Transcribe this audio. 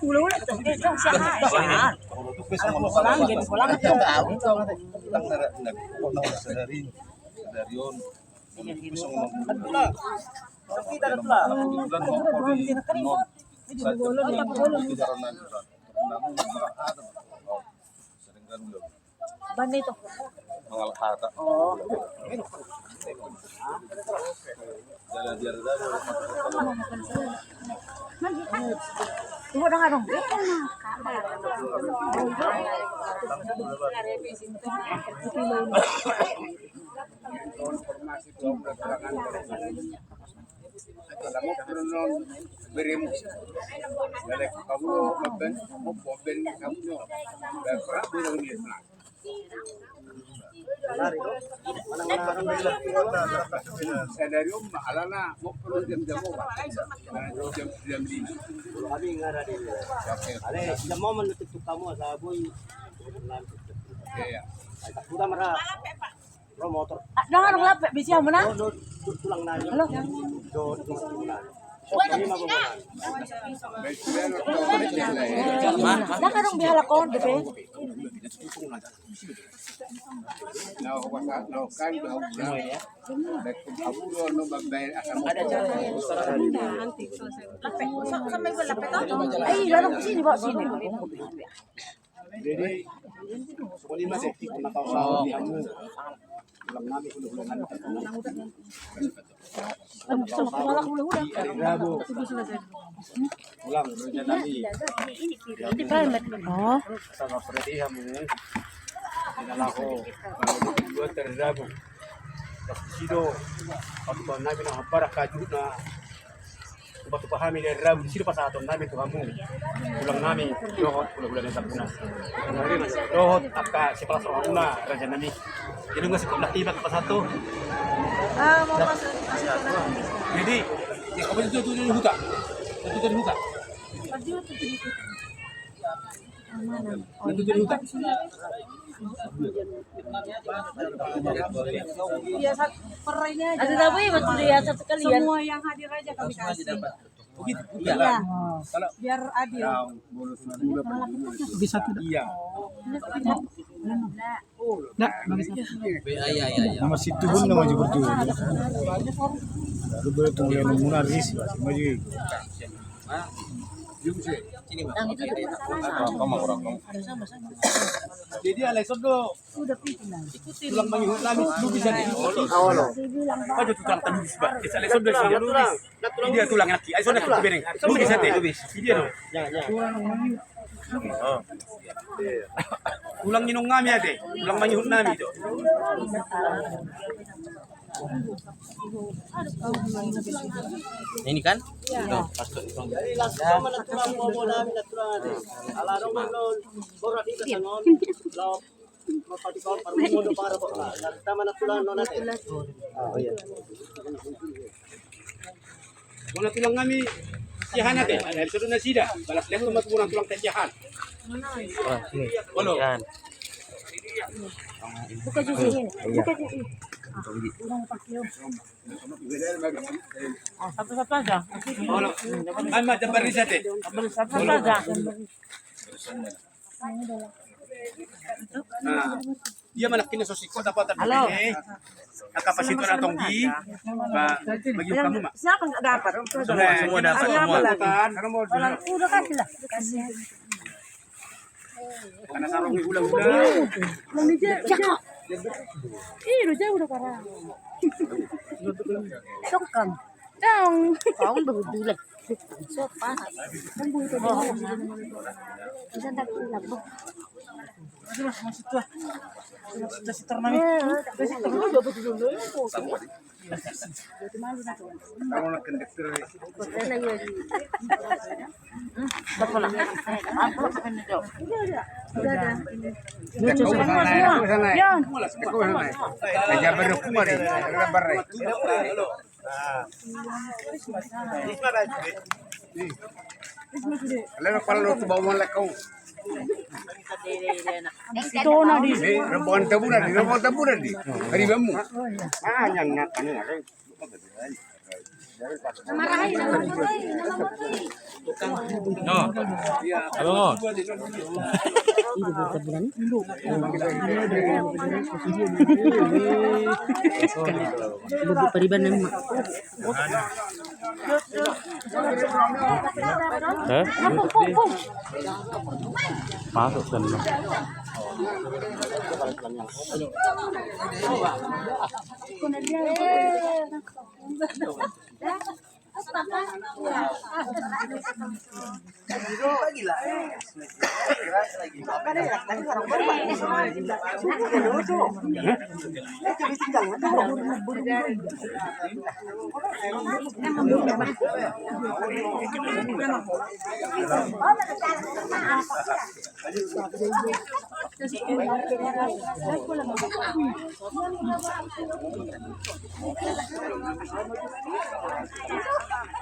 ulo-ulo to. Dong siya ha. Pulang gid pulang to. Lang na sa darin. Darion. Gusto mo magpula. Kita na pula. Bulan mo ko di. Sa bulan di daron na. Sering kan belum. Ban ito. Mga hata. Oh. Jalan-jalan Tunggu dong dong. Senario maalana mau perlu jam-jam jam 5. Kami ngarari. Ale, jam mo man tutuk kamu sa boy. Iya. Udah marah. Promotor. Jangan dong lapet bisa mo na. Tulang na. Halo. Do tulang. Kami magumanan. Jangan dong bihala ko, depe. Nah, kan bahwa ya. Abu no babay akan ada Ay, lalo ko sini ba sini. Jadi, boleh masih kita tahu soal kamu. Ulang namin ulang namin. Sama kumalak udah. Rabu. Ulang udah nabi. Di private. Oh. Sama Freddy kami. Dinala ko. Dua terrabu. Tapos dito, pagkuhan namin ang barakajud na batu pahami dari Rabu di sini pas aton namin tu kamu pulang namin dohot pulang-pulang sa puna dohot apka si palas una raja nami jadi nggak sekolah tiba ke pas satu Mau masuk jadi ya kamu itu dari hutan itu dari hutan itu dari hutan Iya, perainya aja. Ada tapi betul ya satu kalian. Semua yang hadir aja kami kasih. begitu Iya. kalau Biar adil. bisa tidak iya nama situ pun nama juga berdua. Lalu bertemu yang munaris maju. jadi Alexon do Udah pindah. Ikutin. tulang mengihut lagi lu bisa di awal aja tulang tadi bisa bisa Alexon do sih dia tulang lagi Alexon itu bereng lu bisa deh dia do tulang nyinong ngami ade tulang mengihut nami do Ini kan? Ya. jadi langsung mana tulang mau nami tulang ade ala romang lo borat itu sangon lo mapatikon para mo para po tama na tulang no natin oh iya Muna tulang kami tiyahan natin. Dahil sunod na sida. Balas lihat tumat muna tulang tiyahan. Wah, ini. Kan. Buka juga ini. Buka juga. Apa aja? Ono. Ama dabar risate. Apa aja? Nah, dia malaki na sosiko dapat Halo. Nakapasito na tonggi. Bagi kamu mak. Siapa nggak dapat? Semua dapat semua. Udah kasih lah. Kasih. Karena sarong ulang-ulang. Cakap. Ih, udah jauh udah parah. Sokam. Dong. Kau berbulan. Sopan. Tunggu itu. Bisa tak hilang. Masuk tuh. Sudah setor nami. Sudah setor dulu. Kamu nak kondektor. Betul lah. Apa kan itu? Udah ada. Kau sana. Ya. Kau sana. Aja berkumar ni. Lebar ni. Lalu kalau tu bawa malak kau. Ito na di. Rebuan taburan di. Hari bemu. Ah, yang nak ni. No. Abang, oh. Hah? Masuk kan.